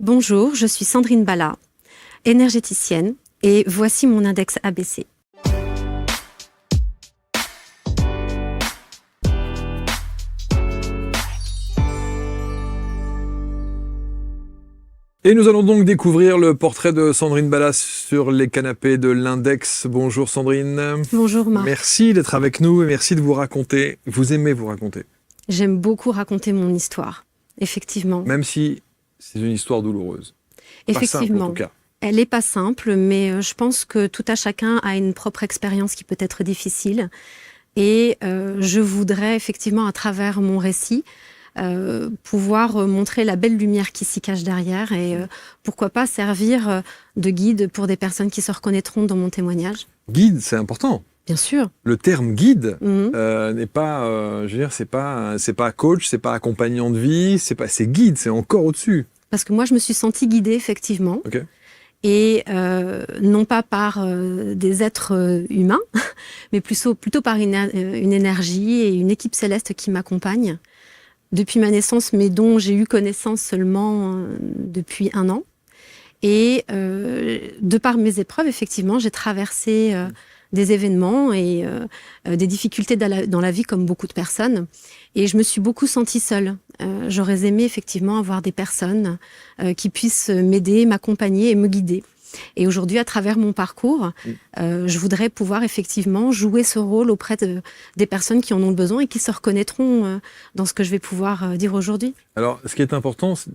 Bonjour, je suis Sandrine Bala, énergéticienne, et voici mon index ABC. Et nous allons donc découvrir le portrait de Sandrine Bala sur les canapés de l'Index. Bonjour Sandrine. Bonjour Marc. Merci d'être avec nous et merci de vous raconter. Vous aimez vous raconter. J'aime beaucoup raconter mon histoire, effectivement. Même si c'est une histoire douloureuse. Effectivement. Pas simple en tout cas. Elle n'est pas simple, mais je pense que tout à chacun a une propre expérience qui peut être difficile. Et je voudrais effectivement, à travers mon récit, pouvoir montrer la belle lumière qui s'y cache derrière et pourquoi pas servir de guide pour des personnes qui se reconnaîtront dans mon témoignage. Guide, c'est important. Bien sûr. Le terme guide n'est pas, je veux dire, c'est pas coach, c'est pas accompagnant de vie, c'est guide, c'est encore au-dessus. Parce que moi, je me suis sentie guidée, effectivement. Okay. Et non pas par des êtres humains, mais plutôt par une énergie et une équipe céleste qui m'accompagne depuis ma naissance, mais dont j'ai eu connaissance seulement depuis 1 an. Et de par mes épreuves, effectivement, j'ai traversé des événements et des difficultés dans la vie comme beaucoup de personnes. Et je me suis beaucoup sentie seule. J'aurais aimé effectivement avoir des personnes qui puissent m'aider, m'accompagner et me guider. Et aujourd'hui, à travers mon parcours, je voudrais pouvoir effectivement jouer ce rôle auprès des personnes qui en ont besoin et qui se reconnaîtront dans ce que je vais pouvoir dire aujourd'hui. Alors, ce qui est important, c'est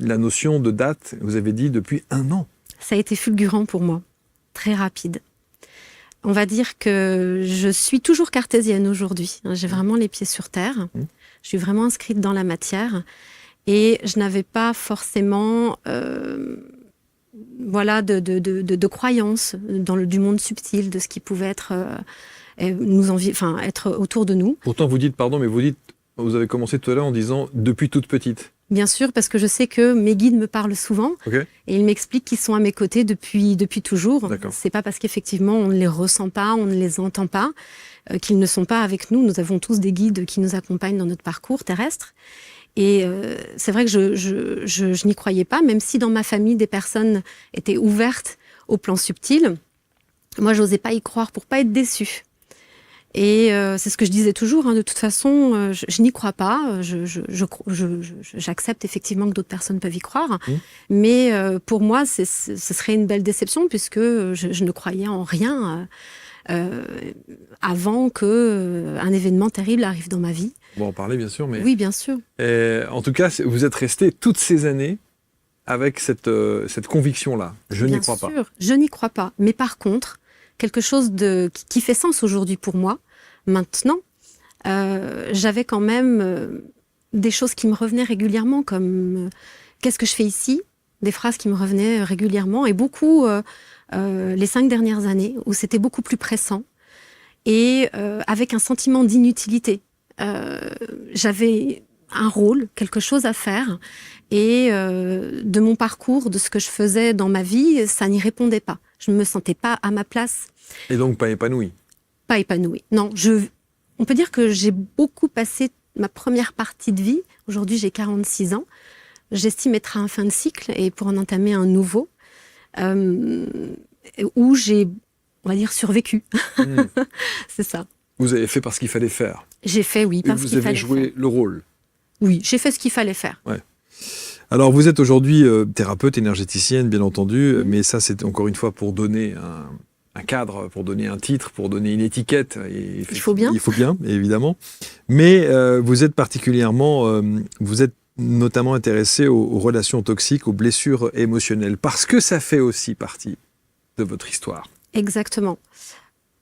la notion de date. Vous avez dit depuis 1 an. Ça a été fulgurant pour moi, très rapide. On va dire que je suis toujours cartésienne aujourd'hui. J'ai vraiment les pieds sur terre. Je suis vraiment inscrite dans la matière. Et je n'avais pas forcément de croyances du monde subtil, de ce qui pouvait être, être autour de nous. Pourtant, vous avez commencé tout à l'heure en disant « depuis toute petite ». Bien sûr, parce que je sais que mes guides me parlent souvent et ils m'expliquent qu'ils sont à mes côtés depuis toujours. C'est pas parce qu'effectivement on ne les ressent pas, on ne les entend pas, qu'ils ne sont pas avec nous. Nous avons tous des guides qui nous accompagnent dans notre parcours terrestre. Et c'est vrai que je n'y croyais pas, même si dans ma famille des personnes étaient ouvertes au plan subtil. Moi, j'osais pas y croire pour pas être déçue. Et c'est ce que je disais toujours, de toute façon, je n'y crois pas, j'accepte effectivement que d'autres personnes peuvent y croire, mais pour moi, ce serait une belle déception puisque je ne croyais en rien avant qu'un événement terrible arrive dans ma vie. On va en parler bien sûr, mais... Oui, bien sûr. En tout cas, vous êtes resté toutes ces années avec cette conviction-là. Je n'y crois pas. Bien sûr, je n'y crois pas, mais par contre... quelque chose qui fait sens aujourd'hui pour moi. Maintenant, j'avais quand même des choses qui me revenaient régulièrement, comme qu'est-ce que je fais ici? Des phrases qui me revenaient régulièrement, et beaucoup les 5 dernières années, où c'était beaucoup plus pressant, et avec un sentiment d'inutilité. J'avais un rôle, quelque chose à faire, et de mon parcours, de ce que je faisais dans ma vie, ça n'y répondait pas. Je ne me sentais pas à ma place. Et donc pas épanouie? Pas épanouie, non. On peut dire que j'ai beaucoup passé ma première partie de vie. Aujourd'hui, j'ai 46 ans. J'estime être à un fin de cycle et pour en entamer un nouveau, où j'ai, on va dire, survécu. C'est ça. Vous avez fait parce qu'il fallait faire? J'ai fait, oui, parce qu'il fallait faire. Vous avez joué le rôle? Oui, j'ai fait ce qu'il fallait faire. Ouais. Alors, vous êtes aujourd'hui thérapeute, énergéticienne, bien entendu, mais ça, c'est encore une fois pour donner un cadre, pour donner un titre, pour donner une étiquette. Et il faut bien. Il faut bien, évidemment. Mais vous êtes particulièrement, vous êtes notamment intéressé aux relations toxiques, aux blessures émotionnelles, parce que ça fait aussi partie de votre histoire. Exactement.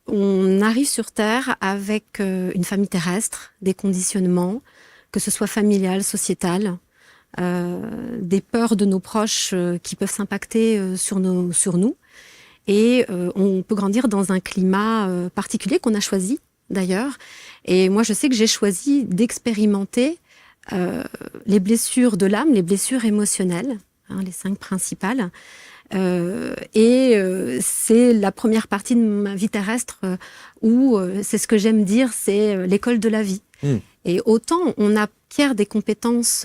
On arrive sur Terre avec une famille terrestre, des conditionnements, que ce soit familial, sociétal, des peurs de nos proches qui peuvent s'impacter sur nous. Et on peut grandir dans un climat particulier qu'on a choisi, d'ailleurs. Et moi, je sais que j'ai choisi d'expérimenter les blessures de l'âme, les blessures émotionnelles, les 5 principales. C'est la première partie de ma vie terrestre où c'est ce que j'aime dire, c'est l'école de la vie. Et autant on acquiert des compétences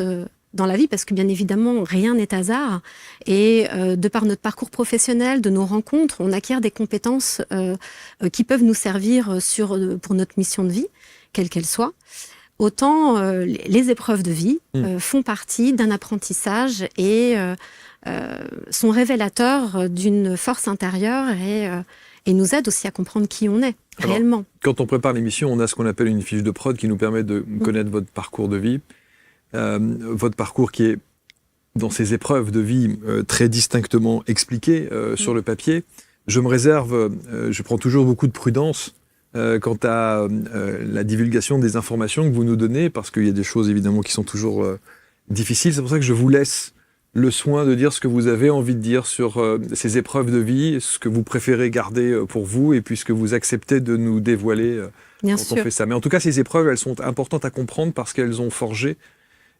dans la vie, parce que bien évidemment, rien n'est hasard. Et de par notre parcours professionnel, de nos rencontres, on acquiert des compétences qui peuvent nous servir pour notre mission de vie, quelle qu'elle soit. Autant les épreuves de vie font partie d'un apprentissage et sont révélateurs d'une force intérieure et nous aident aussi à comprendre qui on est réellement. Quand on prépare l'émission, on a ce qu'on appelle une fiche de prod qui nous permet de connaître votre parcours de vie. Votre parcours qui est, dans ces épreuves de vie, très distinctement expliqué sur le papier. Je me réserve, je prends toujours beaucoup de prudence quant à la divulgation des informations que vous nous donnez, parce qu'il y a des choses évidemment qui sont toujours difficiles. C'est pour ça que je vous laisse le soin de dire ce que vous avez envie de dire sur ces épreuves de vie, ce que vous préférez garder pour vous, et puis ce que vous acceptez de nous dévoiler Bien quand sûr. on fait ça. Mais en tout cas, ces épreuves, elles sont importantes à comprendre parce qu'elles ont forgé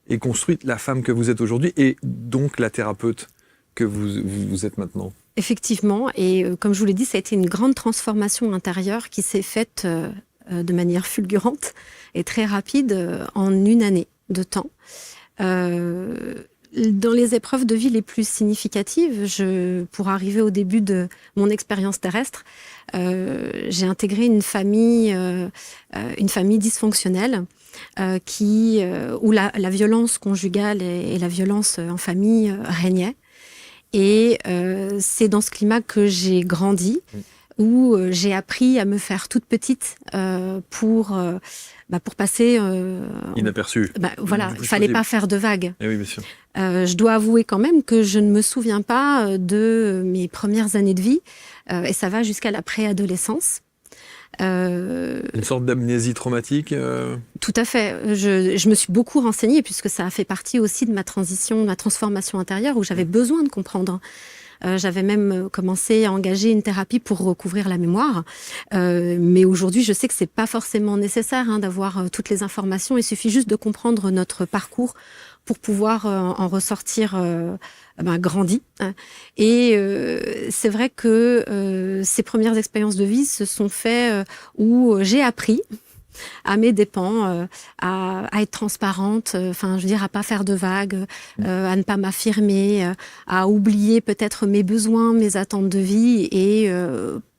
et construit la femme que vous êtes aujourd'hui, et donc la thérapeute que vous êtes maintenant. Effectivement, et comme je vous l'ai dit, ça a été une grande transformation intérieure qui s'est faite de manière fulgurante et très rapide en une année de temps. Dans les épreuves de vie les plus significatives, pour arriver au début de mon expérience terrestre, j'ai intégré une famille dysfonctionnelle où la violence conjugale et la violence en famille régnaient. Et c'est dans ce climat que j'ai grandi, où j'ai appris à me faire toute petite pour passer... Inaperçu. Voilà, il ne fallait pas faire de vagues. Eh oui, bien sûr. Je dois avouer quand même que je ne me souviens pas de mes premières années de vie, et ça va jusqu'à la préadolescence. Une sorte d'amnésie traumatique Tout à fait. Je me suis beaucoup renseignée, puisque ça a fait partie aussi de ma transition, de ma transformation intérieure, où j'avais besoin de comprendre. J'avais même commencé à engager une thérapie pour recouvrir la mémoire. Mais aujourd'hui, je sais que c'est pas forcément nécessaire d'avoir toutes les informations. Il suffit juste de comprendre notre parcours pour pouvoir en ressortir grandi. Et c'est vrai que ces premières expériences de vie se sont faites où j'ai appris à mes dépens, à être transparente, à pas faire de vagues, à ne pas m'affirmer, à oublier peut-être mes besoins, mes attentes de vie, et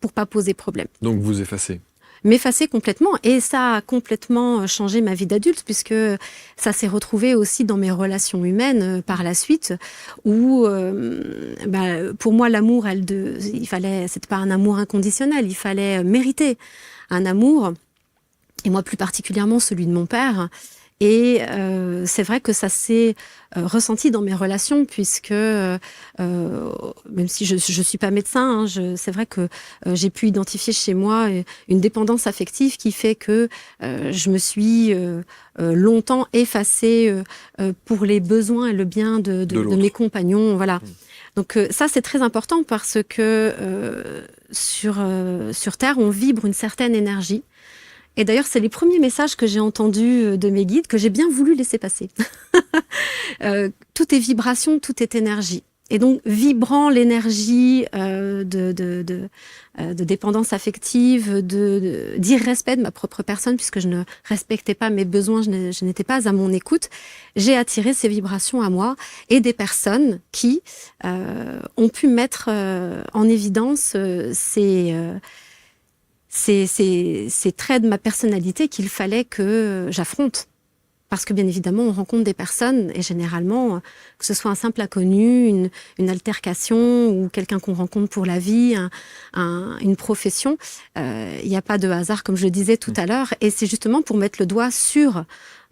pour pas poser problème. Donc vous effacez. M'effacer complètement, et ça a complètement changé ma vie d'adulte, puisque ça s'est retrouvé aussi dans mes relations humaines par la suite, où pour moi l'amour, c'était pas un amour inconditionnel, il fallait mériter un amour. Et moi, plus particulièrement, celui de mon père. Et c'est vrai que ça s'est ressenti dans mes relations, puisque même si je ne suis pas médecin, c'est vrai que j'ai pu identifier chez moi une dépendance affective qui fait que je me suis longtemps effacée pour les besoins et le bien de mes compagnons. Voilà. Donc ça, c'est très important, parce que sur Terre, on vibre une certaine énergie. Et d'ailleurs, c'est les premiers messages que j'ai entendus de mes guides, que j'ai bien voulu laisser passer. Tout est vibration, tout est énergie. Et donc, vibrant l'énergie de dépendance affective, d'irrespect de ma propre personne, puisque je ne respectais pas mes besoins, je n'étais pas à mon écoute, j'ai attiré ces vibrations à moi, et des personnes qui ont pu mettre en évidence ces traits de ma personnalité qu'il fallait que j'affronte. Parce que bien évidemment, on rencontre des personnes, et généralement, que ce soit un simple inconnu, une altercation, ou quelqu'un qu'on rencontre pour la vie, une profession, il n'y a pas de hasard, comme je le disais tout à l'heure, et c'est justement pour mettre le doigt sur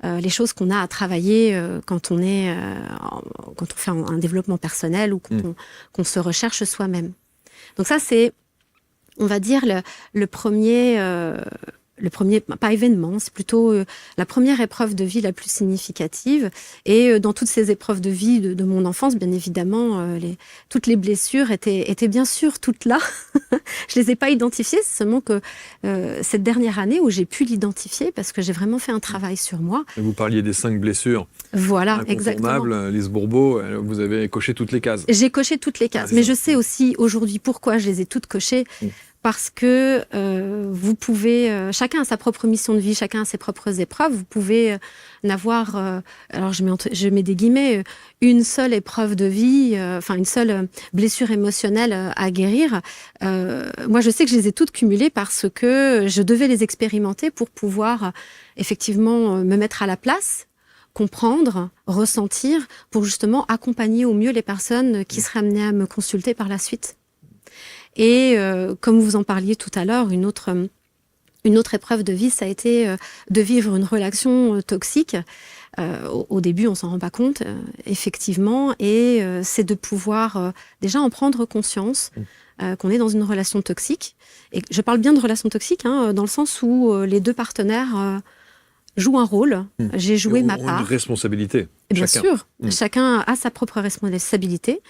les choses qu'on a à travailler quand on fait un développement personnel, ou qu'on se recherche soi-même. Donc ça, c'est, on va dire, le premier, pas événement, c'est plutôt la première épreuve de vie la plus significative. Et dans toutes ces épreuves de vie de mon enfance, bien évidemment, toutes les blessures étaient bien sûr toutes là. Je les ai pas identifiées, c'est seulement que cette dernière année où j'ai pu l'identifier, parce que j'ai vraiment fait un travail sur moi. Vous parliez des 5 blessures. Voilà, exactement. Lise Bourbeau, vous avez coché toutes les cases. J'ai coché toutes les cases, mais je sais aussi aujourd'hui pourquoi je les ai toutes cochées. parce que vous pouvez, chacun a sa propre mission de vie, chacun a ses propres épreuves. Vous pouvez n'avoir, alors je mets des guillemets, une seule épreuve de vie, enfin une seule blessure émotionnelle à guérir. Moi, je sais que je les ai toutes cumulées parce que je devais les expérimenter pour pouvoir effectivement me mettre à la place, comprendre, ressentir, pour justement accompagner au mieux les personnes qui seraient amenées à me consulter par la suite. Et comme vous en parliez tout à l'heure, une autre épreuve de vie, ça a été de vivre une relation toxique. Au début, on s'en rend pas compte, effectivement, et c'est de pouvoir déjà en prendre conscience qu'on est dans une relation toxique. Et je parle bien de relation toxique, dans le sens où les deux partenaires jouent un rôle. J'ai joué ma part. Une responsabilité. Bien sûr, chacun a sa propre responsabilité.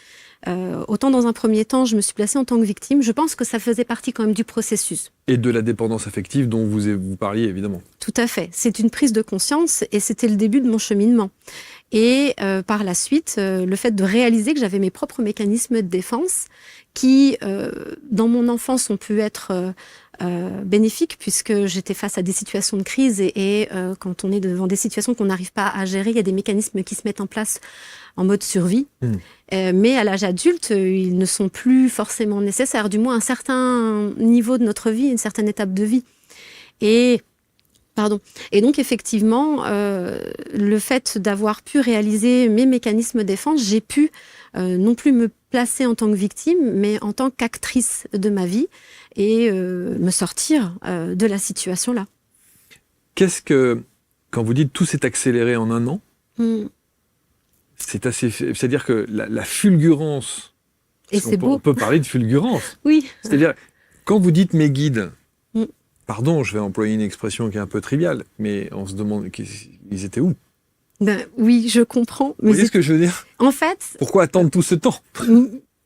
Autant dans un premier temps, je me suis placée en tant que victime. Je pense que ça faisait partie quand même du processus. Et de la dépendance affective dont vous parliez, évidemment. Tout à fait. C'est une prise de conscience et c'était le début de mon cheminement. Et par la suite, le fait de réaliser que j'avais mes propres mécanismes de défense qui, dans mon enfance, ont pu être bénéfiques puisque j'étais face à des situations de crise et quand on est devant des situations qu'on n'arrive pas à gérer, il y a des mécanismes qui se mettent en place en mode survie. Mais à l'âge adulte, ils ne sont plus forcément nécessaires, du moins à un certain niveau de notre vie, une certaine étape de vie. Et donc effectivement, le fait d'avoir pu réaliser mes mécanismes de défense, j'ai pu non plus me placer en tant que victime, mais en tant qu'actrice de ma vie et me sortir de la situation-là. Qu'est-ce que, quand vous dites tout s'est accéléré en un an, c'est-à-dire que la fulgurance, et c'est beau. On peut parler de fulgurance. Oui. C'est-à-dire, quand vous dites mes guides, pardon, je vais employer une expression qui est un peu triviale, mais on se demande, ils étaient où? Ben, oui, je comprends. Mais vous voyez ce que je veux dire? En fait... Pourquoi attendre tout ce temps?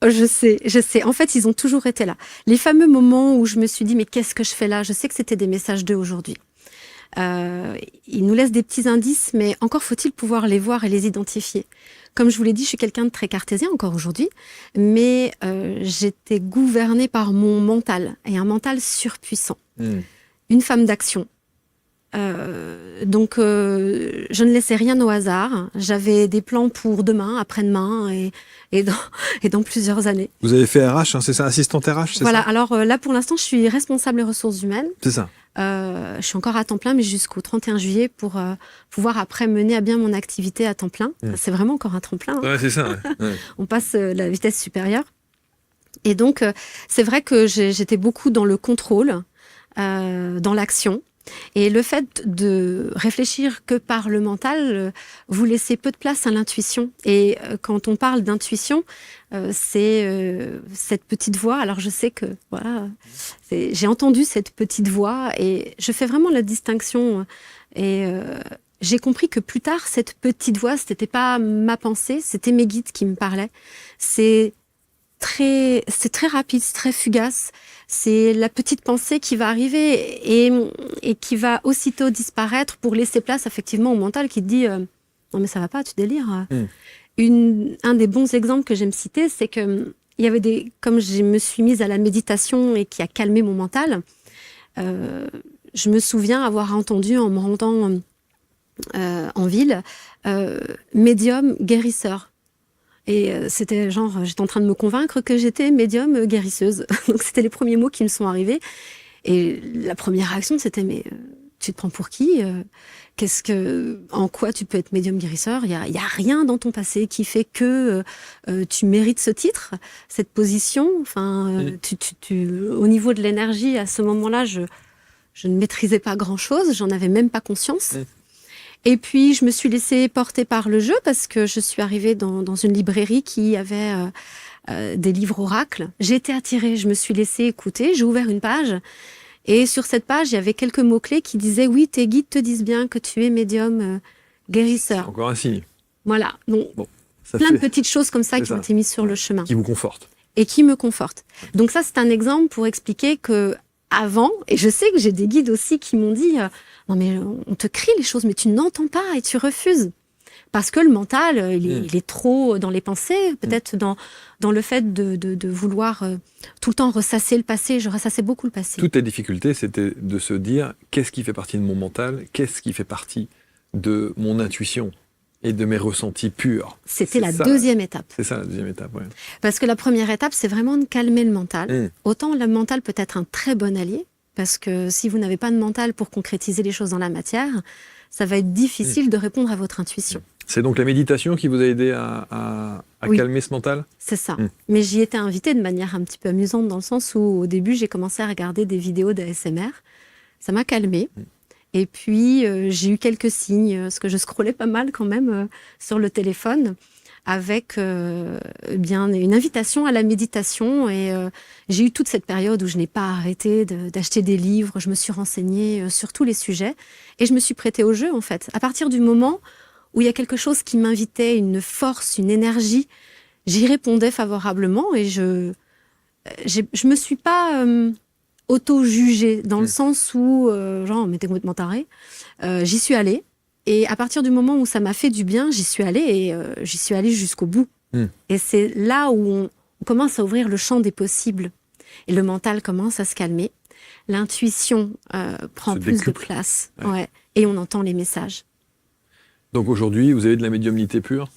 Je sais. En fait, ils ont toujours été là. Les fameux moments où je me suis dit, mais qu'est-ce que je fais là? Je sais que c'était des messages d'eux aujourd'hui. Ils nous laissent des petits indices, mais encore faut-il pouvoir les voir et les identifier. Comme je vous l'ai dit, je suis quelqu'un de très cartésien encore aujourd'hui, mais j'étais gouvernée par mon mental, et un mental surpuissant. Une femme d'action. Donc, je ne laissais rien au hasard. J'avais des plans pour demain, après-demain et dans plusieurs années. Vous avez fait RH, c'est ça, assistante RH, c'est voilà, ça? Alors là, pour l'instant, je suis responsable des ressources humaines. C'est ça. Je suis encore à temps plein, mais jusqu'au 31 juillet pour pouvoir après mener à bien mon activité à temps plein. C'est vraiment encore un tremplin. Ouais, c'est ça. Ouais. On passe la vitesse supérieure. Et donc, c'est vrai que j'étais beaucoup dans le contrôle, dans l'action. Et le fait de réfléchir que par le mental, vous laissez peu de place à l'intuition. Et quand on parle d'intuition, c'est cette petite voix. Alors je sais que voilà, j'ai entendu cette petite voix et je fais vraiment la distinction. Et j'ai compris que plus tard, cette petite voix, c'était pas ma pensée, c'était mes guides qui me parlaient. C'est très rapide, c'est très fugace. C'est la petite pensée qui va arriver et qui va aussitôt disparaître pour laisser place effectivement au mental qui te dit non mais ça va pas, tu délires. Un des bons exemples que j'aime citer, c'est que il y avait comme je me suis mise à la méditation et qui a calmé mon mental, je me souviens avoir entendu en me rendant en ville médium guérisseur. Et c'était genre, j'étais en train de me convaincre que j'étais médium guérisseuse. Donc c'était les premiers mots qui me sont arrivés. Et la première réaction, c'était mais tu te prends pour qui? En quoi tu peux être médium guérisseur? Il y a rien dans ton passé qui fait que tu mérites ce titre, cette position. Enfin, au niveau de l'énergie, à ce moment-là, je ne maîtrisais pas grand-chose. J'en avais même pas conscience. Et puis, je me suis laissée porter par le jeu parce que je suis arrivée dans une librairie qui avait des livres oracles. J'ai été attirée, je me suis laissée écouter, j'ai ouvert une page. Et sur cette page, il y avait quelques mots-clés qui disaient « Oui, tes guides te disent bien que tu es médium guérisseur. » Encore un signe. Voilà. Donc, plein de petites choses comme ça qui ont été mises sur le chemin. Qui vous confortent. Et qui me confortent. Donc ça, c'est un exemple pour expliquer que avant, et je sais que j'ai des guides aussi qui m'ont dit non mais on te crie les choses, mais tu n'entends pas et tu refuses. Parce que le mental, il est trop dans les pensées, peut-être dans le fait de vouloir tout le temps ressasser le passé. Je ressassais beaucoup le passé. Toute la difficulté, c'était de se dire qu'est-ce qui fait partie de mon mental, qu'est-ce qui fait partie de mon intuition et de mes ressentis purs. C'était la deuxième étape. C'est ça la deuxième étape, oui. Parce que la première étape, c'est vraiment de calmer le mental. Autant le mental peut être un très bon allié, parce que si vous n'avez pas de mental pour concrétiser les choses dans la matière, ça va être difficile de répondre à votre intuition. C'est donc la méditation qui vous a aidé à calmer ce mental ? C'est ça. Mais j'y étais invitée de manière un petit peu amusante, dans le sens où au début, j'ai commencé à regarder des vidéos d'ASMR. Ça m'a calmée. Et puis, j'ai eu quelques signes, parce que je scrollais pas mal quand même sur le téléphone, avec bien une invitation à la méditation. Et j'ai eu toute cette période où je n'ai pas arrêté d'acheter des livres, je me suis renseignée sur tous les sujets, et je me suis prêtée au jeu, en fait. À partir du moment où il y a quelque chose qui m'invitait, une force, une énergie, j'y répondais favorablement, et je me suis pas auto-jugée, dans le sens où, genre, on m'était complètement tarée. J'y suis allée. Et à partir du moment où ça m'a fait du bien, j'y suis allée, et j'y suis allée jusqu'au bout. Et c'est là où on commence à ouvrir le champ des possibles. Et le mental commence à se calmer. L'intuition prend plus de place. Ouais. Et on entend les messages. Donc aujourd'hui, vous avez de la médiumnité pure ?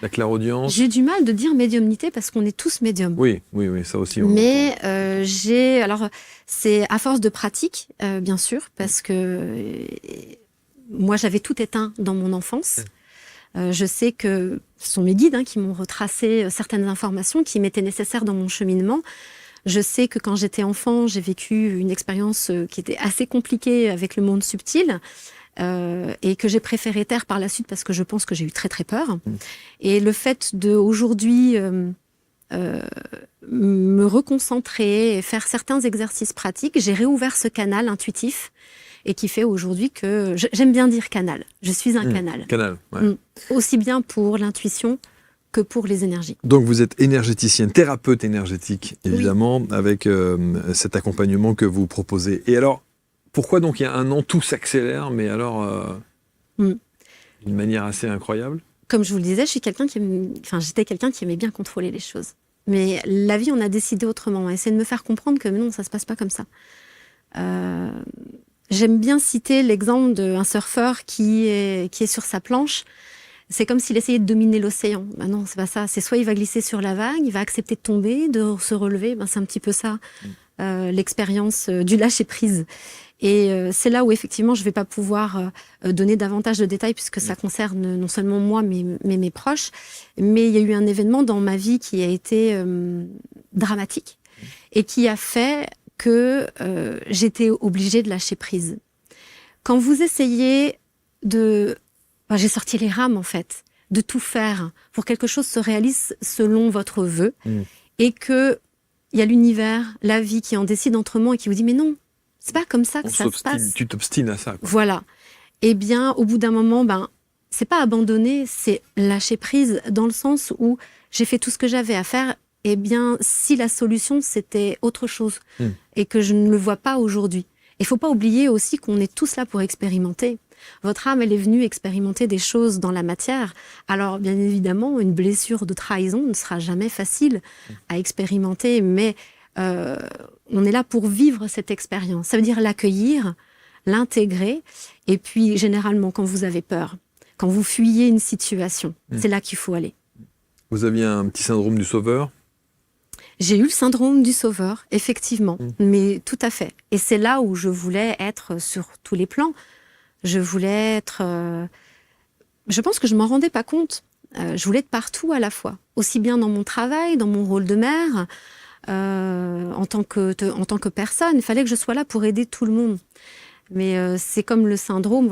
La clairaudience ? J'ai du mal de dire médiumnité parce qu'on est tous médiums. Oui, ça aussi. Mais alors c'est à force de pratique, bien sûr, parce que moi j'avais tout éteint dans mon enfance. Je sais que ce sont mes guides qui m'ont retracé certaines informations qui m'étaient nécessaires dans mon cheminement. Je sais que quand j'étais enfant, j'ai vécu une expérience qui était assez compliquée avec le monde subtil. Et que j'ai préféré taire par la suite parce que je pense que j'ai eu très très peur. Et le fait d'aujourd'hui me reconcentrer et faire certains exercices pratiques, j'ai réouvert ce canal intuitif et qui fait aujourd'hui que... J'aime bien dire canal, je suis un canal. Canal, ouais. Aussi bien pour l'intuition que pour les énergies. Donc vous êtes énergéticienne, thérapeute énergétique, évidemment, avec cet accompagnement que vous proposez. Et alors, pourquoi donc il y a un an, tout s'accélère, mais alors d'une manière assez incroyable ? Comme je vous le disais, j'étais quelqu'un qui aimait bien contrôler les choses. Mais la vie, on a décidé autrement. Essayer de me faire comprendre que non, ça se passe pas comme ça. J'aime bien citer l'exemple d'un surfeur qui est sur sa planche. C'est comme s'il essayait de dominer l'océan. Ben non, c'est pas ça. C'est soit il va glisser sur la vague, il va accepter de tomber, de se relever. Ben c'est un petit peu ça, l'expérience du lâcher prise. Et c'est là où effectivement je ne vais pas pouvoir donner davantage de détails puisque ça concerne non seulement moi mais mes proches. Mais il y a eu un événement dans ma vie qui a été dramatique et qui a fait que j'étais obligée de lâcher prise. Quand vous essayez j'ai sorti les rames en fait, de tout faire pour que quelque chose se réalise selon votre vœu et que il y a l'univers, la vie qui en décide autrement et qui vous dit mais non, c'est pas comme ça que ça se passe. Tu t'obstines à ça, quoi. Voilà. Eh bien, au bout d'un moment, c'est pas abandonner, c'est lâcher prise dans le sens où j'ai fait tout ce que j'avais à faire. Eh bien, si la solution, c'était autre chose et que je ne le vois pas aujourd'hui. Il faut pas oublier aussi qu'on est tous là pour expérimenter. Votre âme, elle est venue expérimenter des choses dans la matière. Alors, bien évidemment, une blessure de trahison ne sera jamais facile à expérimenter, mais on est là pour vivre cette expérience. Ça veut dire l'accueillir, l'intégrer, et puis généralement quand vous avez peur, quand vous fuyez une situation, c'est là qu'il faut aller. Vous aviez un petit syndrome du sauveur ? J'ai eu le syndrome du sauveur, effectivement, mais tout à fait. Et c'est là où je voulais être sur tous les plans. Je voulais être... je pense que je m'en rendais pas compte. Je voulais être partout à la fois, aussi bien dans mon travail, dans mon rôle de mère, en tant que personne. Il fallait que je sois là pour aider tout le monde. Mais c'est comme le syndrome,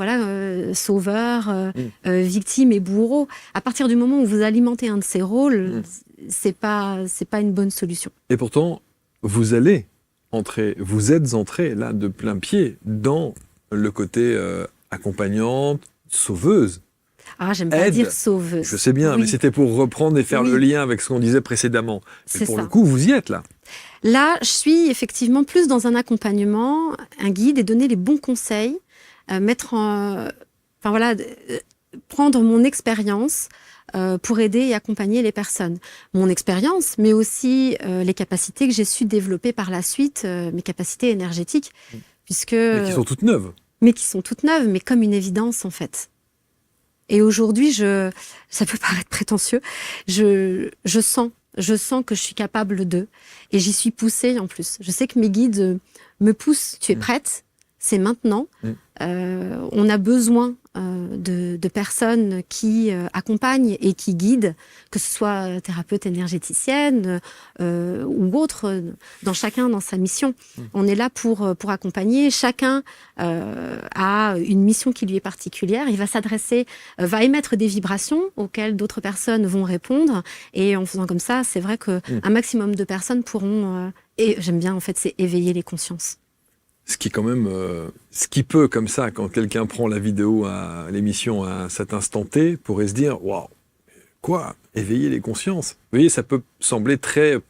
sauveur, victime et bourreau. À partir du moment où vous alimentez un de ces rôles, c'est pas une bonne solution. Et pourtant, vous êtes entrée là de plein pied dans le côté accompagnante, sauveuse. Ah, j'aime pas dire sauveuse. Je sais bien, mais c'était pour reprendre et faire le lien avec ce qu'on disait précédemment. Mais pour le coup, vous y êtes là. Là, je suis effectivement plus dans un accompagnement, un guide et donner les bons conseils, prendre mon expérience pour aider et accompagner les personnes. Mon expérience, mais aussi les capacités que j'ai su développer par la suite, mes capacités énergétiques, puisque... Mais qui sont toutes neuves. Mais qui sont toutes neuves, mais comme une évidence, en fait. Et aujourd'hui, ça peut paraître prétentieux, je sens que je suis capable de, et j'y suis poussée en plus. Je sais que mes guides me poussent. Tu es prête? C'est maintenant. On a besoin de personnes qui accompagnent et qui guident, que ce soit thérapeute énergéticienne ou autre, chacun dans sa mission. On est là pour accompagner. Chacun a une mission qui lui est particulière. Il va s'adresser, va émettre des vibrations auxquelles d'autres personnes vont répondre. Et en faisant comme ça, c'est vrai qu'un maximum de personnes pourront... et j'aime bien, en fait, c'est éveiller les consciences. Ce qui, quand même, ce qui peut, comme ça, quand quelqu'un prend la vidéo à l'émission à cet instant T, pourrait se dire waouh, quoi, éveiller les consciences? Vous voyez, ça peut sembler très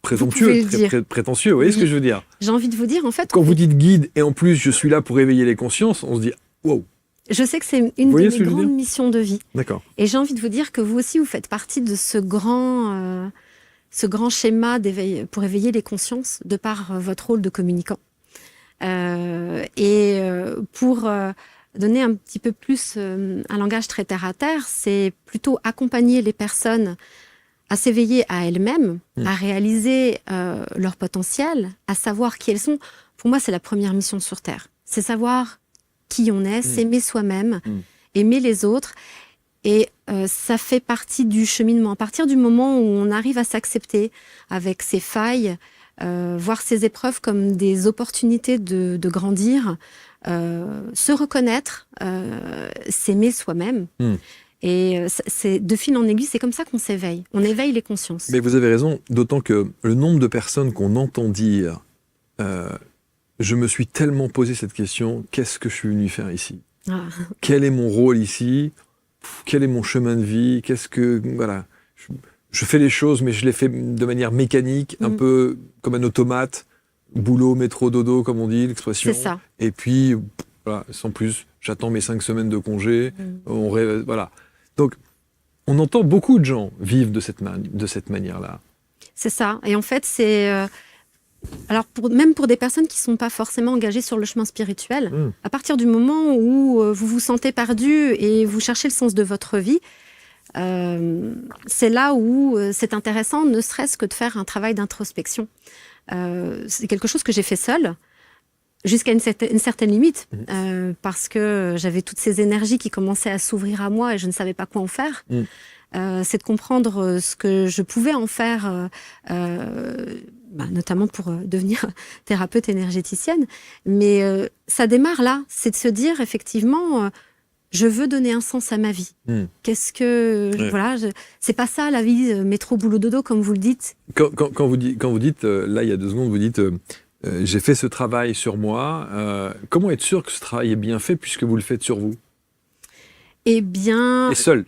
présomptueux, très prétentieux. Vous voyez ce que je veux dire? J'ai envie de vous dire, en fait. Quand vous dites guide et en plus je suis là pour éveiller les consciences, on se dit waouh. Je sais que c'est une de mes grandes missions de vie. D'accord. Et j'ai envie de vous dire que vous aussi, vous faites partie de ce grand schéma d'éveil pour éveiller les consciences de par votre rôle de communicant. Pour donner un petit peu plus un langage très terre à terre, c'est plutôt accompagner les personnes à s'éveiller à elles-mêmes, à réaliser leur potentiel, à savoir qui elles sont. Pour moi, c'est la première mission sur Terre. C'est savoir qui on est, s'aimer soi-même, aimer les autres. Et ça fait partie du cheminement. À partir du moment où on arrive à s'accepter avec ses failles, voir ces épreuves comme des opportunités de grandir, se reconnaître, s'aimer soi-même. Et c'est de fil en aiguille, c'est comme ça qu'on s'éveille. On éveille les consciences. Mais vous avez raison, d'autant que le nombre de personnes qu'on entend dire je me suis tellement posé cette question, qu'est-ce que je suis venu faire ici? Quel est mon rôle ici? Quel est mon chemin de vie? Qu'est-ce que... Voilà. Je fais les choses, mais je les fais de manière mécanique, un peu comme un automate. Boulot, métro, dodo, comme on dit, l'expression. C'est ça. Et puis, voilà, sans plus, j'attends mes 5 semaines de congé. On rêve, voilà. Donc, on entend beaucoup de gens vivre de cette manière-là. C'est ça. Et en fait, c'est... alors, même pour des personnes qui ne sont pas forcément engagées sur le chemin spirituel, à partir du moment où vous vous sentez perdu et vous cherchez le sens de votre vie, c'est là où c'est intéressant, ne serait-ce que de faire un travail d'introspection. C'est quelque chose que j'ai fait seule, jusqu'à une certaine limite, parce que j'avais toutes ces énergies qui commençaient à s'ouvrir à moi et je ne savais pas quoi en faire. C'est de comprendre ce que je pouvais en faire, notamment pour devenir thérapeute énergéticienne. Mais ça démarre là, c'est de se dire effectivement... je veux donner un sens à ma vie. Qu'est-ce que... Voilà, c'est pas ça la vie, métro, boulot, dodo, comme vous le dites. Quand vous dites, là, il y a 2 secondes, vous dites, j'ai fait ce travail sur moi. Comment être sûr que ce travail est bien fait puisque vous le faites sur vous? Eh bien... Et seul.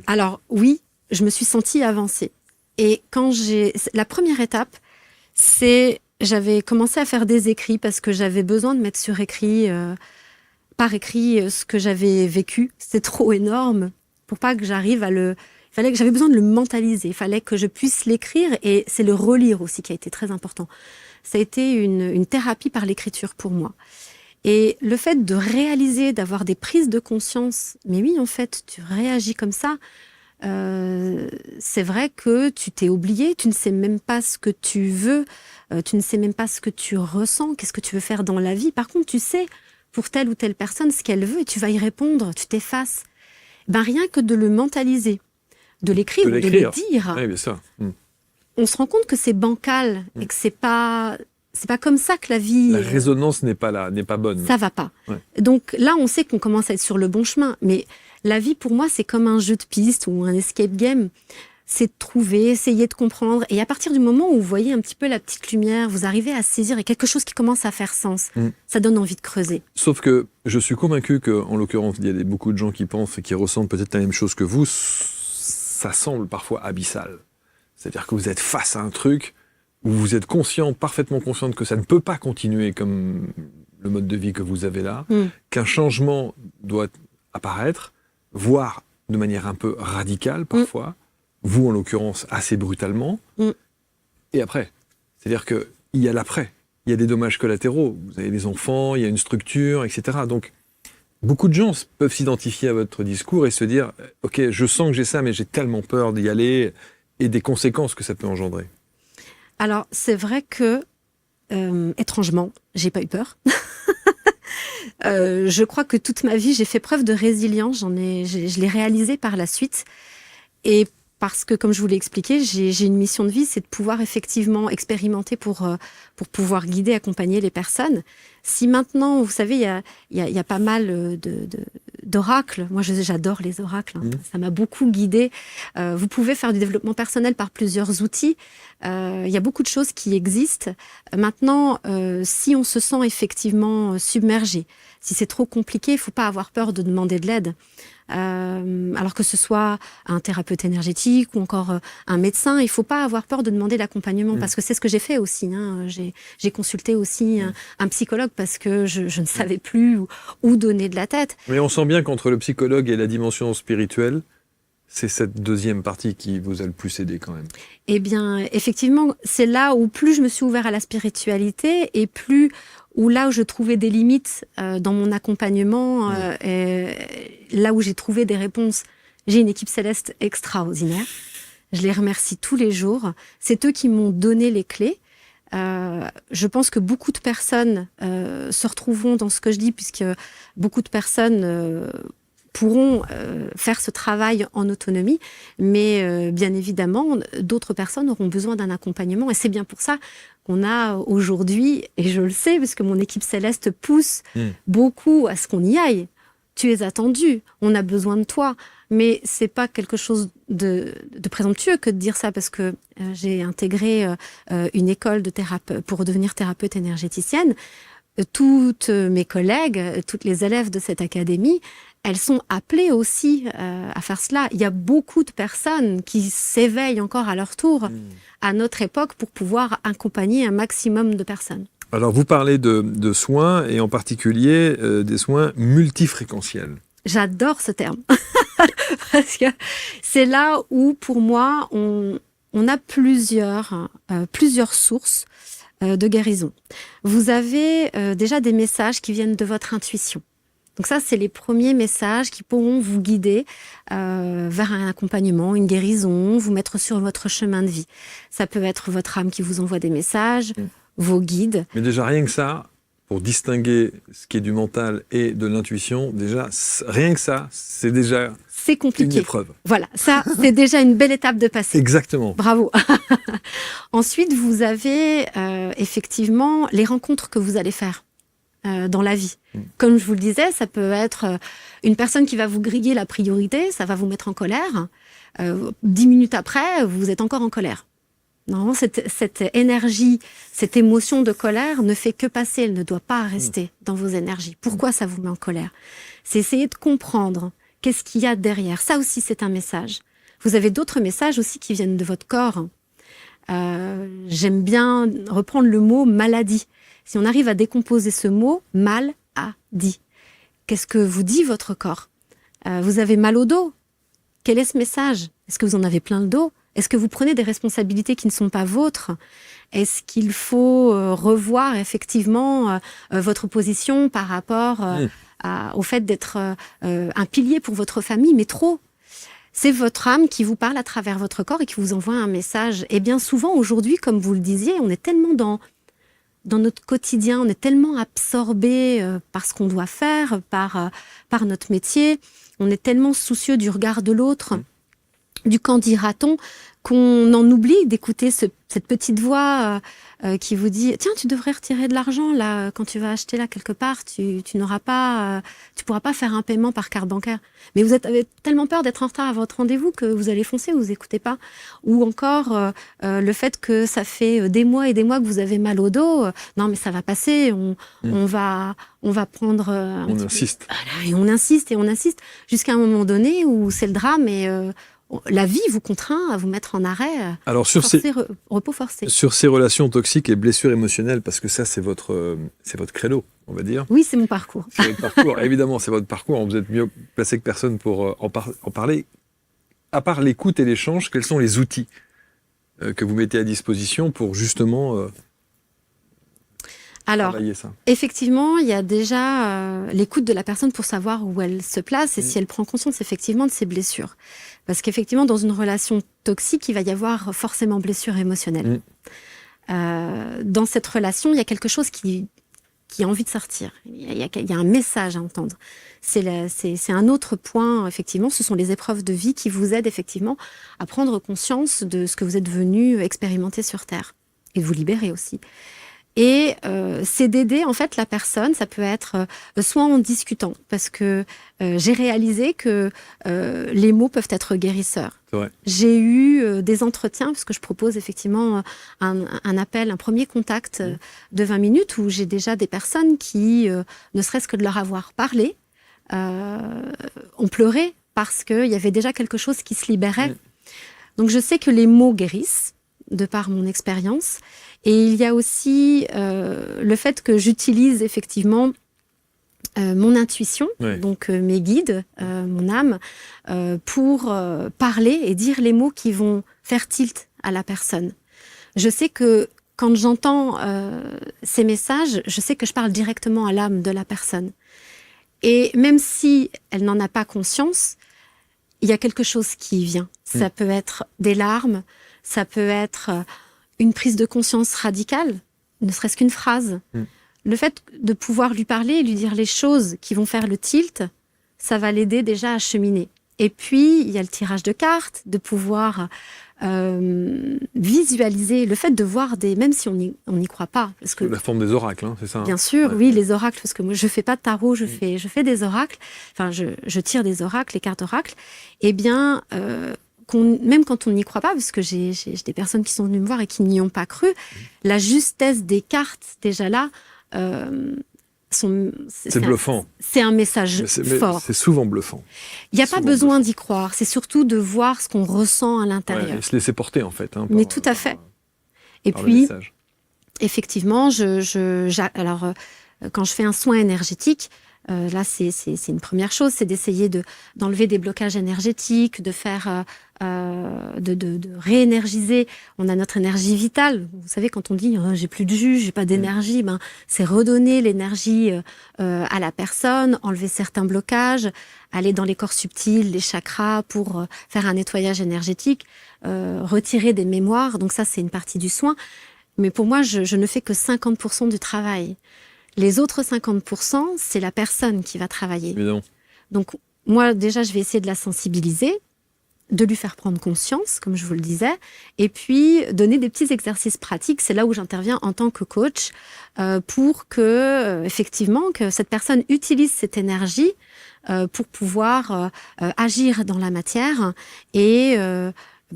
Alors, oui, je me suis sentie avancer. Et la première étape, c'est... J'avais commencé à faire des écrits parce que j'avais besoin de mettre sur écrit... par écrit ce que j'avais vécu. C'était trop énorme pour pas que j'arrive à j'avais besoin de le mentaliser. Il fallait que je puisse l'écrire et c'est le relire aussi qui a été très important. Ça a été une thérapie par l'écriture pour moi. Et le fait de réaliser, d'avoir des prises de conscience, mais oui, en fait, tu réagis comme ça, c'est vrai que tu t'es oublié, tu ne sais même pas ce que tu veux, tu ne sais même pas ce que tu ressens, qu'est-ce que tu veux faire dans la vie. Par contre, tu sais pour telle ou telle personne ce qu'elle veut et tu vas y répondre, tu t'effaces. Rien que de le mentaliser, de l'écrire ou de le dire, oui, bien sûr. On se rend compte que c'est bancal et que c'est pas comme ça que la vie... La résonance n'est pas là, n'est pas bonne. Ça va pas. Donc là, on sait qu'on commence à être sur le bon chemin, mais la vie, pour moi, c'est comme un jeu de piste ou un escape game. C'est de trouver, essayer de comprendre. Et à partir du moment où vous voyez un petit peu la petite lumière, vous arrivez à saisir et quelque chose qui commence à faire sens. Ça donne envie de creuser. Sauf que je suis convaincu qu'en l'occurrence, il y a beaucoup de gens qui pensent et qui ressentent peut-être la même chose que vous. Ça semble parfois abyssal. C'est-à-dire que vous êtes face à un truc où vous êtes parfaitement consciente que ça ne peut pas continuer comme le mode de vie que vous avez là, qu'un changement doit apparaître. voire de manière un peu radicale parfois, vous en l'occurrence assez brutalement, et après. C'est-à-dire qu'il y a l'après, il y a des dommages collatéraux, vous avez des enfants, il y a une structure, etc. Donc, beaucoup de gens peuvent s'identifier à votre discours et se dire « Ok, je sens que j'ai ça, mais j'ai tellement peur d'y aller » et des conséquences que ça peut engendrer. Alors, c'est vrai que, étrangement, j'ai pas eu peur. Je crois que toute ma vie, j'ai fait preuve de résilience. Je l'ai réalisé par la suite. Et parce que, comme je vous l'ai expliqué, j'ai une mission de vie, c'est de pouvoir effectivement expérimenter pour pouvoir guider, accompagner les personnes. Si maintenant, vous savez, il y a pas mal d'oracles. Moi, j'adore les oracles. Ça m'a beaucoup guidée. Vous pouvez faire du développement personnel par plusieurs outils. Il y a beaucoup de choses qui existent. Maintenant, si on se sent effectivement submergé, si c'est trop compliqué, il faut pas avoir peur de demander de l'aide. Alors que ce soit un thérapeute énergétique ou encore un médecin, il faut pas avoir peur de demander l'accompagnement parce que c'est ce que j'ai fait aussi. J'ai consulté aussi un psychologue parce que je ne savais plus où donner de la tête. Mais on sent bien qu'entre le psychologue et la dimension spirituelle, c'est cette deuxième partie qui vous a le plus aidé quand même. Eh bien, effectivement, c'est là où plus je me suis ouvert à la spiritualité et plus là où je trouvais des limites dans mon accompagnement, là où j'ai trouvé des réponses. J'ai une équipe céleste extraordinaire. Je les remercie tous les jours. C'est eux qui m'ont donné les clés. Je pense que beaucoup de personnes se retrouveront dans ce que je dis, puisque beaucoup de personnes pourront faire ce travail en autonomie, mais bien évidemment, d'autres personnes auront besoin d'un accompagnement. Et c'est bien pour ça qu'on a aujourd'hui, et je le sais, parce que mon équipe céleste pousse beaucoup à ce qu'on y aille. Tu es attendu, on a besoin de toi. Mais c'est pas quelque chose de présomptueux que de dire ça, parce que j'ai intégré une école pour devenir thérapeute énergéticienne. Toutes mes collègues, toutes les élèves de cette académie, elles sont appelées aussi à faire cela. Il y a beaucoup de personnes qui s'éveillent encore à leur tour à notre époque pour pouvoir accompagner un maximum de personnes. Alors vous parlez de soins et en particulier des soins multifréquentiels. J'adore ce terme parce que c'est là où pour moi on a plusieurs sources de guérison. Vous avez déjà des messages qui viennent de votre intuition. Donc ça, c'est les premiers messages qui pourront vous guider vers un accompagnement, une guérison, vous mettre sur votre chemin de vie. Ça peut être votre âme qui vous envoie des messages, vos guides. Mais déjà, rien que ça, pour distinguer ce qui est du mental et de l'intuition, déjà, rien que ça, c'est déjà compliqué. Une épreuve. Voilà, ça, c'est déjà une belle étape de passer. Exactement. Bravo. Ensuite, vous avez effectivement les rencontres que vous allez faire dans la vie. Comme je vous le disais, ça peut être une personne qui va vous griller la priorité, ça va vous mettre en colère. 10 minutes après, vous êtes encore en colère. Normalement, cette énergie, cette émotion de colère ne fait que passer, elle ne doit pas rester dans vos énergies. Pourquoi ça vous met en colère? C'est essayer de comprendre qu'est-ce qu'il y a derrière. Ça aussi, c'est un message. Vous avez d'autres messages aussi qui viennent de votre corps. J'aime bien reprendre le mot maladie. Si on arrive à décomposer ce mot, mal a dit. Qu'est-ce que vous dit votre corps? Vous avez mal au dos. Quel est ce message? Est-ce que vous en avez plein le dos? Est-ce que vous prenez des responsabilités qui ne sont pas vôtres? Est-ce qu'il faut revoir effectivement votre position par rapport au fait d'être un pilier pour votre famille, mais trop? C'est votre âme qui vous parle à travers votre corps et qui vous envoie un message. Et bien souvent, aujourd'hui, comme vous le disiez, on est tellement dans notre quotidien, on est tellement absorbé par ce qu'on doit faire, par notre métier, on est tellement soucieux du regard de l'autre, du qu'en dira-t-on, qu'on en oublie d'écouter cette petite voix qui vous dit « Tiens, tu devrais retirer de l'argent là quand tu vas acheter là quelque part, tu pourras pas faire un paiement par carte bancaire. Mais vous avez tellement peur d'être en retard à votre rendez-vous que vous allez foncer, vous écoutez pas. » Ou encore le fait que ça fait des mois et des mois que vous avez mal au dos. Non, mais ça va passer. On va prendre. On insiste. Voilà, et on insiste jusqu'à un moment donné où c'est le drame et la vie vous contraint à vous mettre en arrêt. Alors repos forcé. Sur ces relations toxiques et blessures émotionnelles, parce que ça c'est votre credo. on va dire. Oui, c'est mon parcours. C'est votre parcours, évidemment, c'est votre parcours. Vous êtes mieux placé que personne pour en parler. À part l'écoute et l'échange, quels sont les outils que vous mettez à disposition pour justement Alors, travailler ça? effectivement, il y a déjà l'écoute de la personne pour savoir où elle se place et si elle prend conscience effectivement de ses blessures. Parce qu'effectivement, dans une relation toxique, il va y avoir forcément blessure émotionnelle. Dans cette relation, il y a quelque chose qui a envie de sortir. Il y a un message à entendre. C'est un autre point, effectivement. Ce sont les épreuves de vie qui vous aident effectivement à prendre conscience de ce que vous êtes venu expérimenter sur Terre et de vous libérer aussi. Et c'est d'aider en fait la personne. Ça peut être soit en discutant, parce que j'ai réalisé que les mots peuvent être guérisseurs. C'est vrai. J'ai eu des entretiens, parce que je propose effectivement un appel, un premier contact de 20 minutes, où j'ai déjà des personnes qui, ne serait-ce que de leur avoir parlé, ont pleuré parce qu'il y avait déjà quelque chose qui se libérait. Donc je sais que les mots guérissent, de par mon expérience. Et il y a aussi le fait que j'utilise effectivement mon intuition, donc mes guides, mon âme, pour parler et dire les mots qui vont faire tilt à la personne. Je sais que quand j'entends ces messages, je sais que je parle directement à l'âme de la personne. Et même si elle n'en a pas conscience, il y a quelque chose qui vient. Ça peut être des larmes, ça peut être une prise de conscience radicale, ne serait-ce qu'une phrase. Le fait de pouvoir lui parler et lui dire les choses qui vont faire le tilt, ça va l'aider déjà à cheminer. Et puis, il y a le tirage de cartes, de pouvoir visualiser, le fait de voir même si on n'y croit pas. Parce que, la forme des oracles, hein, c'est ça? Bien sûr, oui, les oracles, parce que moi, je fais pas de tarot, je fais des oracles, enfin, je tire des oracles, les cartes oracles. Eh bien, même quand on n'y croit pas, parce que j'ai des personnes qui sont venues me voir et qui n'y ont pas cru, la justesse des cartes, déjà là, c'est bluffant. C'est un message fort. C'est souvent bluffant. Il n'y a pas besoin d'y croire, c'est surtout de voir ce qu'on ressent à l'intérieur. Et se laisser porter, en fait. Hein, mais tout à fait. Et puis, effectivement, alors, quand je fais un soin énergétique, là, c'est une première chose, c'est d'essayer d'enlever des blocages énergétiques, de faire, de réénergiser. On a notre énergie vitale. Vous savez, quand on dit j'ai plus de jus, j'ai pas d'énergie, ben c'est redonner l'énergie à la personne, enlever certains blocages, aller dans les corps subtils, les chakras pour faire un nettoyage énergétique, retirer des mémoires. Donc ça, c'est une partie du soin. Mais pour moi, je ne fais que 50% du travail. Les autres 50%, c'est la personne qui va travailler. Évidemment. Donc, moi, déjà, je vais essayer de la sensibiliser, de lui faire prendre conscience, comme je vous le disais, et puis donner des petits exercices pratiques. C'est là où j'interviens en tant que coach pour que, effectivement, que cette personne utilise cette énergie pour pouvoir agir dans la matière et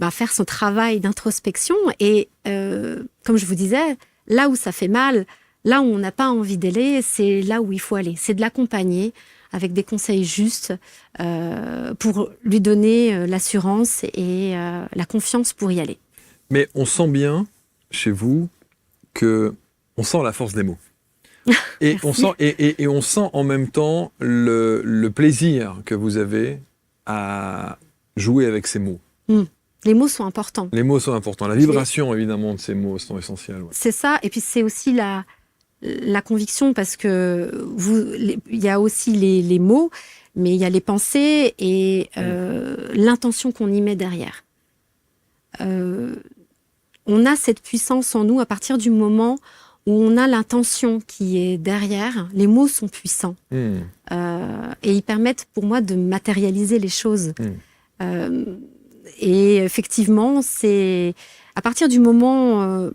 faire son travail d'introspection. Et comme je vous disais, là où ça fait mal, là où on n'a pas envie d'aller, c'est là où il faut aller. C'est de l'accompagner avec des conseils justes pour lui donner l'assurance et la confiance pour y aller. Mais on sent bien, chez vous, que on sent la force des mots. Et on sent, et on sent en même temps le plaisir que vous avez à jouer avec ces mots. Les mots sont importants. Les mots sont importants. La vibration, évidemment, de ces mots sont essentielles. Ouais. C'est ça. Et puis, c'est aussi la conviction, parce que il y a aussi les mots, mais il y a les pensées et l'intention qu'on y met derrière. On a cette puissance en nous à partir du moment où on a l'intention qui est derrière. Les mots sont puissants. Et ils permettent pour moi de matérialiser les choses. Et effectivement, c'est à partir du moment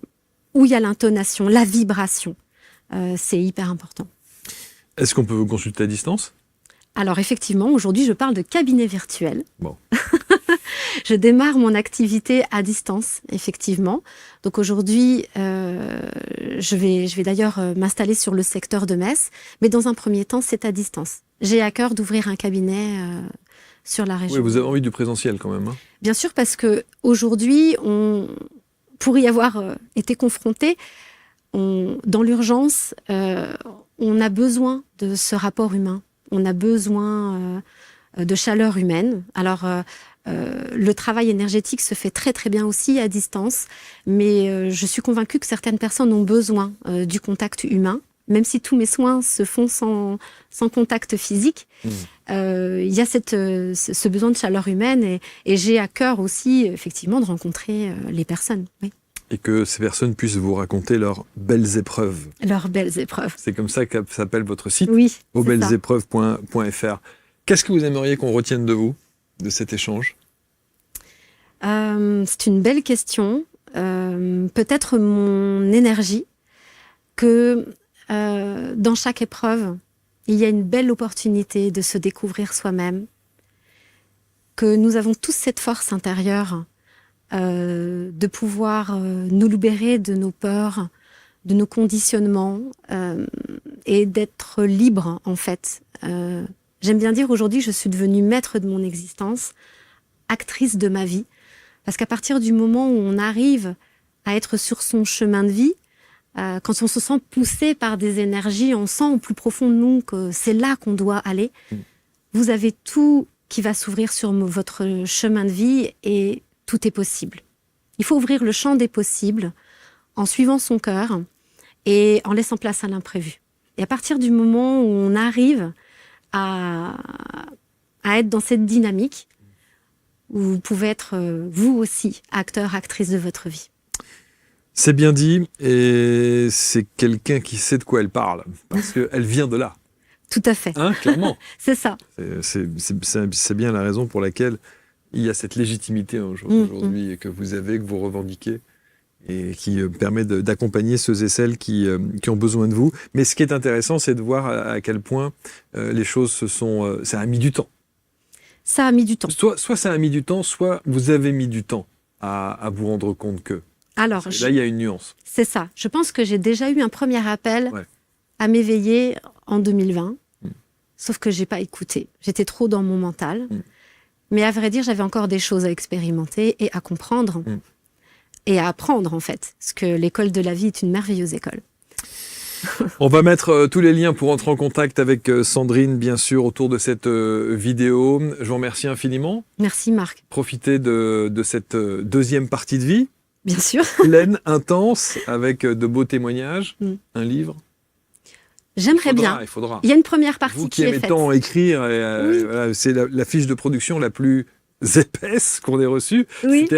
où il y a l'intonation, la vibration, c'est hyper important. Est-ce qu'on peut vous consulter à distance ? Alors effectivement, aujourd'hui, je parle de cabinet virtuel. Bon. Je démarre mon activité à distance, effectivement. Donc aujourd'hui, je vais d'ailleurs m'installer sur le secteur de Metz, mais dans un premier temps, c'est à distance. J'ai à cœur d'ouvrir un cabinet sur la région. Oui, vous avez envie du présentiel quand même. Hein. Bien sûr, parce que aujourd'hui, pour y avoir été confronté, dans l'urgence, on a besoin de ce rapport humain. On a besoin de chaleur humaine. Alors, le travail énergétique se fait très très bien aussi à distance, mais je suis convaincue que certaines personnes ont besoin du contact humain. Même si tous mes soins se font sans contact physique, il y a ce besoin de chaleur humaine et j'ai à cœur aussi, effectivement, de rencontrer les personnes. Oui. Et que ces personnes puissent vous raconter leurs belles épreuves. Leurs belles épreuves. C'est comme ça que s'appelle votre site, oui, ausbellesépreuves.fr. Qu'est-ce que vous aimeriez qu'on retienne de vous, de cet échange ? C'est une belle question. Peut-être mon énergie, que dans chaque épreuve, il y a une belle opportunité de se découvrir soi-même, que nous avons tous cette force intérieure de pouvoir nous libérer de nos peurs, de nos conditionnements et d'être libre en fait. J'aime bien dire aujourd'hui, je suis devenue maître de mon existence, actrice de ma vie, parce qu'à partir du moment où on arrive à être sur son chemin de vie, quand on se sent poussé par des énergies, on sent au plus profond de nous que c'est là qu'on doit aller. Vous avez tout qui va s'ouvrir sur votre chemin de vie et tout est possible. Il faut ouvrir le champ des possibles en suivant son cœur et en laissant place à l'imprévu. Et à partir du moment où on arrive à être dans cette dynamique, où vous pouvez être vous aussi acteur, actrice de votre vie. C'est bien dit, et c'est quelqu'un qui sait de quoi elle parle, parce qu'elle vient de là. Tout à fait. Hein, clairement. C'est ça. C'est bien la raison pour laquelle il y a cette légitimité aujourd'hui que vous avez, que vous revendiquez, et qui permet d'accompagner ceux et celles qui ont besoin de vous. Mais ce qui est intéressant, c'est de voir à quel point les choses ça a mis du temps. Ça a mis du temps. Soit ça a mis du temps, soit vous avez mis du temps à vous rendre compte que... Alors, là, il y a une nuance. C'est ça. Je pense que j'ai déjà eu un premier appel à m'éveiller en 2020, sauf que j'ai pas écouté. J'étais trop dans mon mental. Mais à vrai dire, j'avais encore des choses à expérimenter et à comprendre et à apprendre, en fait. Parce que l'école de la vie est une merveilleuse école. On va mettre tous les liens pour entrer en contact avec Sandrine, bien sûr, autour de cette vidéo. Je vous remercie infiniment. Merci, Marc. Profitez de cette deuxième partie de vie. Bien sûr. Pleine, intense, avec de beaux témoignages, un livre. J'aimerais bien. Il faudra. Il y a une première partie Vous qui est faite. Vous qui aimez tant écrire, voilà, c'est la fiche de production la plus épaisse qu'on ait reçue. Oui.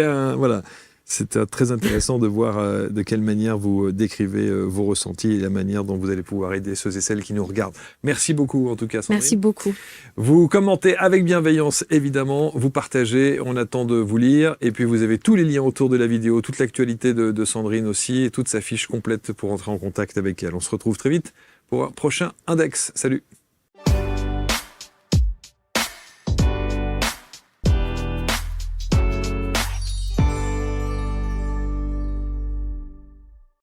C'était très intéressant de voir de quelle manière vous décrivez vos ressentis et la manière dont vous allez pouvoir aider ceux et celles qui nous regardent. Merci beaucoup, en tout cas, Sandrine. Merci beaucoup. Vous commentez avec bienveillance, évidemment. Vous partagez. On attend de vous lire. Et puis, vous avez tous les liens autour de la vidéo, toute l'actualité de Sandrine aussi, et toute sa fiche complète pour entrer en contact avec elle. On se retrouve très vite pour un prochain Index. Salut.